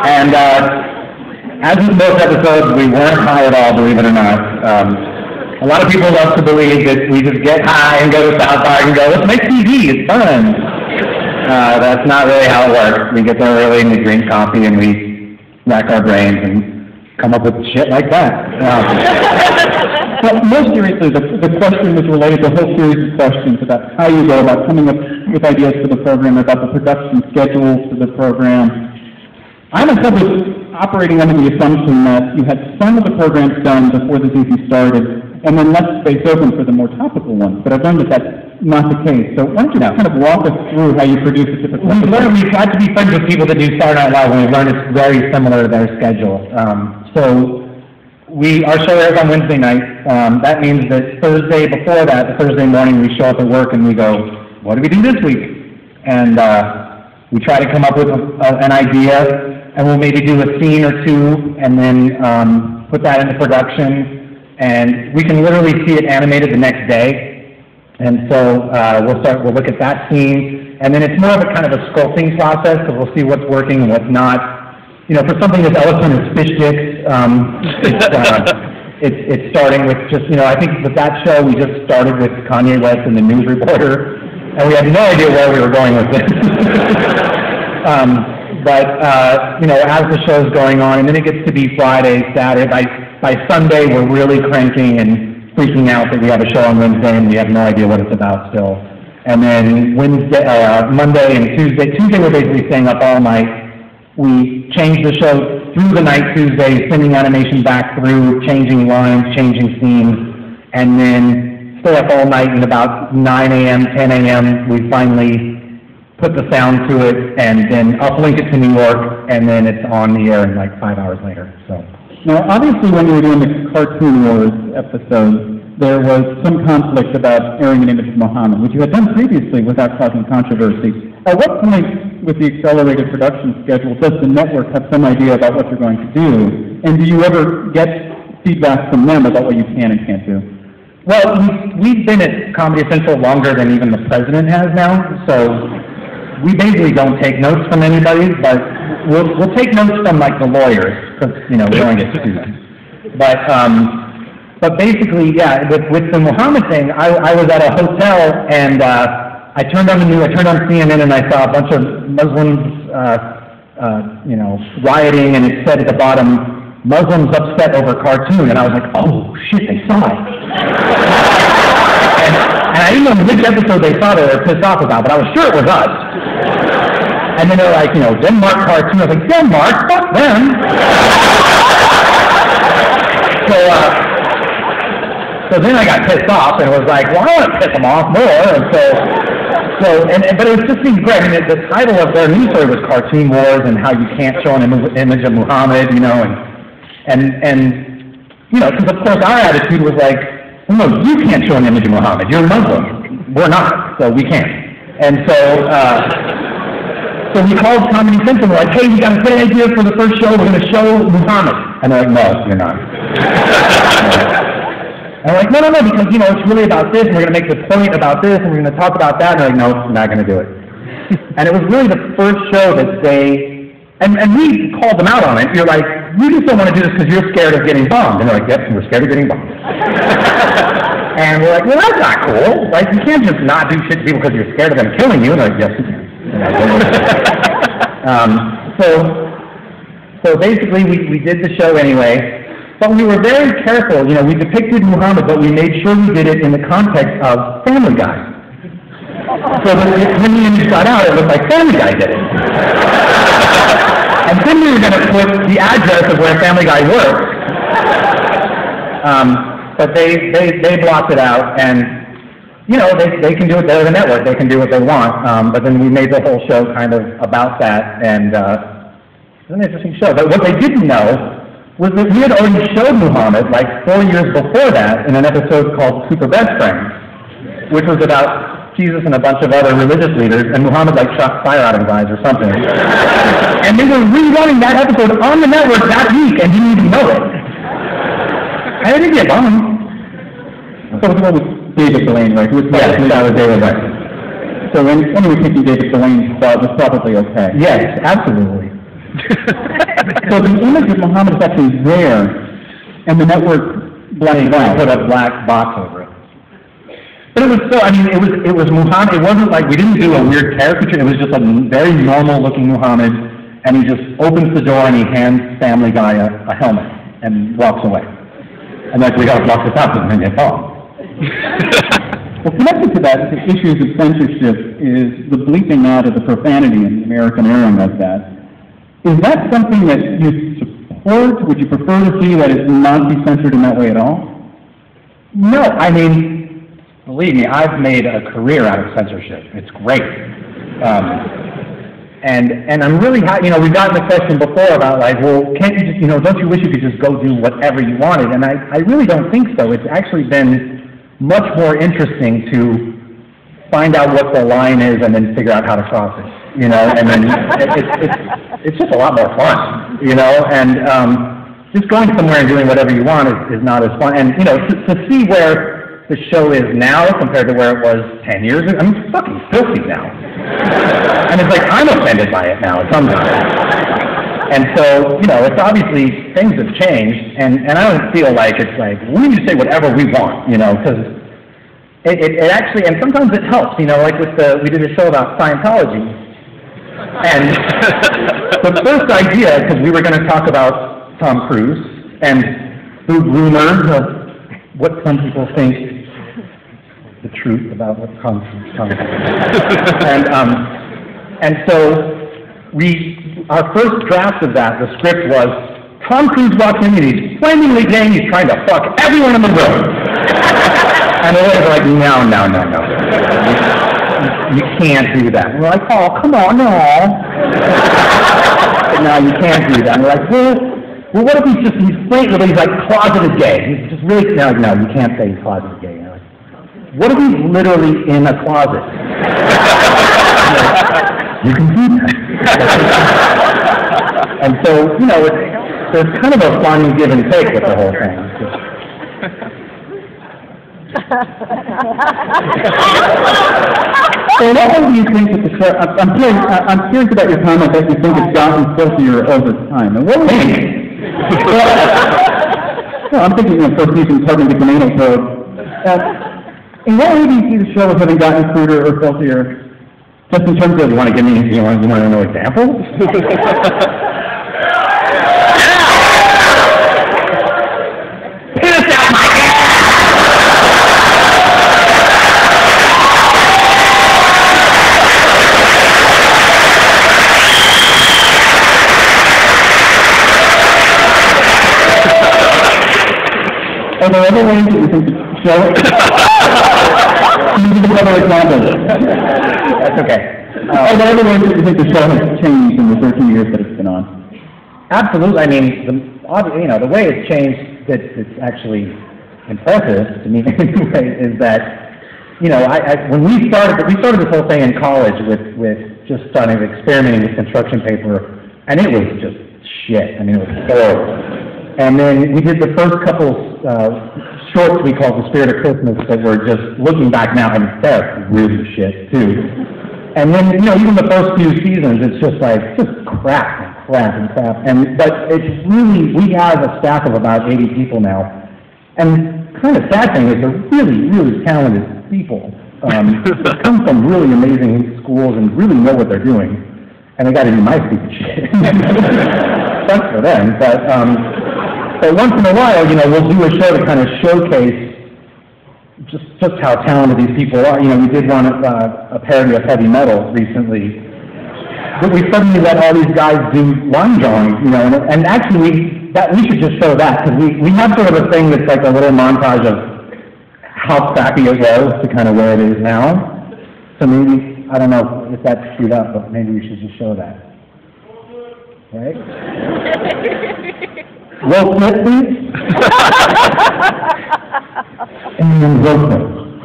And as with most episodes, we weren't high at all, believe it or not. A lot of people love to believe that we just get high and go to South Park and go, let's make TV, it's fun. That's not really how it works. We get there early and we drink coffee and we rack our brains and come up with shit like that. But more seriously, the question was related to a whole series of questions about how you go about coming up with ideas for the program, about the production schedule for the program. I myself was operating under the assumption that you had some of the programs done before the season started, and then left space open for the more topical ones. But I've learned that that's not the case. So why don't you kind of walk us through how you produce a typical episode? We've tried to be friends with people that do Saturday Night Live, and we've learned it's very similar to their schedule. Our show airs on Wednesday night. That means that Thursday before that, the Thursday morning, we show up at work and we go, what do we do this week? And we try to come up with an idea, and we'll maybe do a scene or two, and then put that into production. And we can literally see it animated the next day. And so we'll look at that scene, and then it's more of a kind of a sculpting process, because we'll see what's working and what's not. You know, for something as eloquent as fish sticks, it's starting with just, I think with that show we just started with Kanye West and the news reporter, and we had no idea where we were going with this. As the show's going on, and then it gets to be Friday, Saturday, by Sunday we're really cranking and freaking out that we have a show on Wednesday and we have no idea what it's about still. And then Monday and Tuesday we're basically staying up all night. We change the show through the night Tuesday, sending animation back through, changing lines, changing scenes, and then stay up all night, and about 9 a.m., 10 a.m., we finally put the sound to it, and then uplink it to New York, and then it's on the air in like 5 hours later. So. Now, obviously, when you were doing the Cartoon Wars episode, there was some conflict about airing an image of Muhammad, which you had done previously without causing controversy. At what point, with the accelerated production schedule, does the network have some idea about what you're going to do? And do you ever get feedback from them about what you can and can't do? Well, we've been at Comedy Central longer than even the president has now, so we basically don't take notes from anybody, but we'll take notes from like the lawyers, because we don't get sued. But basically, yeah, with the Muhammad thing, I was at a hotel and I turned on the news. I turned on CNN and I saw a bunch of Muslims, rioting, and it said at the bottom, "Muslims upset over cartoon," and I was like, "Oh shit, they saw it." and I didn't know which episode they saw they were pissed off about, but I was sure it was us. And then they're like, Denmark cartoon. I was like, Denmark, fuck them. So then I got pissed off and was like, well, I want to piss them off more. But it just seemed great. I mean, the title of their news story was Cartoon Wars and how you can't show an image of Muhammad, because of course our attitude was like, well, no, you can't show an image of Muhammad. You're Muslim. We're not, so we can't. And so we called Comedy Central. We're like, hey, we got a great idea for the first show. We're going to show Muhammad. And they're like, no, you're not. And I'm like, no, because, it's really about this, and we're going to make the point about this, and we're going to talk about that. And they're like, no, we're not going to do it. And it was really the first show that they, and we called them out on it. You're like, you just don't want to do this because you're scared of getting bombed. And they're like, yep, we're scared of getting bombed. And we're like, well, that's not cool. Like, you can't just not do shit to people because you're scared of them killing you. And they're like, yes, you can. So basically, we did the show anyway. But we were very careful. We depicted Muhammad, but we made sure we did it in the context of Family Guy. So when the image got out, it looked like Family Guy did it. And then we were going to put the address of where Family Guy works. But they blocked it out, and they can do it. They're the network. They can do what they want. But then we made the whole show kind of about that, and it's an interesting show. But what they didn't know was that we had already showed Muhammad like 4 years before that in an episode called Super Best Friends, which was about Jesus and a bunch of other religious leaders, and Muhammad like shot fire out of his eyes or something. And they were rerunning that episode on the network that week and didn't even know it. And it didn't get bombed. So it was David Delane, right? Yes, that was David Delane. So when we were thinking David Delane's thought was probably okay. Yes, absolutely. So the image of Muhammad is actually there, and the network blacked it out. Put a black box over it. But it was still, I mean, it was Muhammad. It wasn't like, we didn't do a weird caricature. It was just a very normal-looking Muhammad, and he just opens the door and he hands Family Guy a helmet and walks away. And like, we got to block this out and then get off. Well, connected to that, the issues of censorship is the bleeping out of the profanity in the American era of that. Is that something that you support? Would you prefer to see that it not be censored in that way at all? No, I mean, believe me, I've made a career out of censorship. It's great. And I'm really happy, you know, we've gotten the question before about like, well, can't you just, you know, don't you wish you could just go do whatever you wanted? And I really don't think so. It's actually been much more interesting to find out what the line is and then figure out how to cross it, you know, and then it's just a lot more fun, you know, and just going somewhere and doing whatever you want is not as fun. And, you know, to see where the show is now compared to where it was 10 years ago, I mean, it's fucking filthy now. And it's like, I'm offended by it now sometimes. And so, you know, it's obviously, things have changed, and I don't feel like it's like, we need to say whatever we want, you know, because it actually, and sometimes it helps, you know, like we did a show about Scientology, and the first idea, because we were going to talk about Tom Cruise, and the rumors of what some people think the truth about what Tom Cruise and so our first draft of that, the script was, Tom Cruise walks in and he's flamingly gay, he's trying to fuck everyone in the room. And the lawyers are like, no. You can't do that. And we're like, oh, come on, no. No, you can't do that. And we're like, well, what if he's like closeted gay? He's just really, no, you can't say he's closeted gay. Like, what if he's literally in a closet? You can do that. And so, you know, there's kind of a fun give and take with the whole thing. So what do you think that the show, I'm curious about your comment that you think it's gotten filthier over time. And what do you think? Well, I'm thinking of first using carbon to tomato probe. In what way do you see the show as having gotten cruder or filthier? Just in terms of, you want to know examples? Piss out my ass! Are there other ways that you think the show? Can you give another example? That's okay. Are there other ways that you think the show has changed in the 13 years that it's been on? Absolutely. I mean, the way it's changed, it's actually impressive to me anyway, is that, you know, when we started this whole thing in college with just starting experimenting with construction paper, and it was just shit. I mean, it was horrible. And then we did the first couple shorts we called The Spirit of Christmas that were just, looking back now, and they're really shit too. And then, you know, even the first few seasons, it's just like, just crap. But it's really, we have a staff of about 80 people now. And the kind of sad thing is they're really, really talented people. They come from really amazing schools and really know what they're doing. And they got to do my stupid shit. Sucks for them. But once in a while, you know, we'll do a show to kind of showcase just how talented these people are. You know, we did one a parody of heavy metal recently. But we suddenly let all these guys do line drawing, you know, and actually we should just show that, because we have sort of a thing that's like a little montage of how crappy it was to kind of where it is now. So maybe, I don't know if that's screwed up, but maybe we should just show that. Right? Roll clip, please. And then roll clip.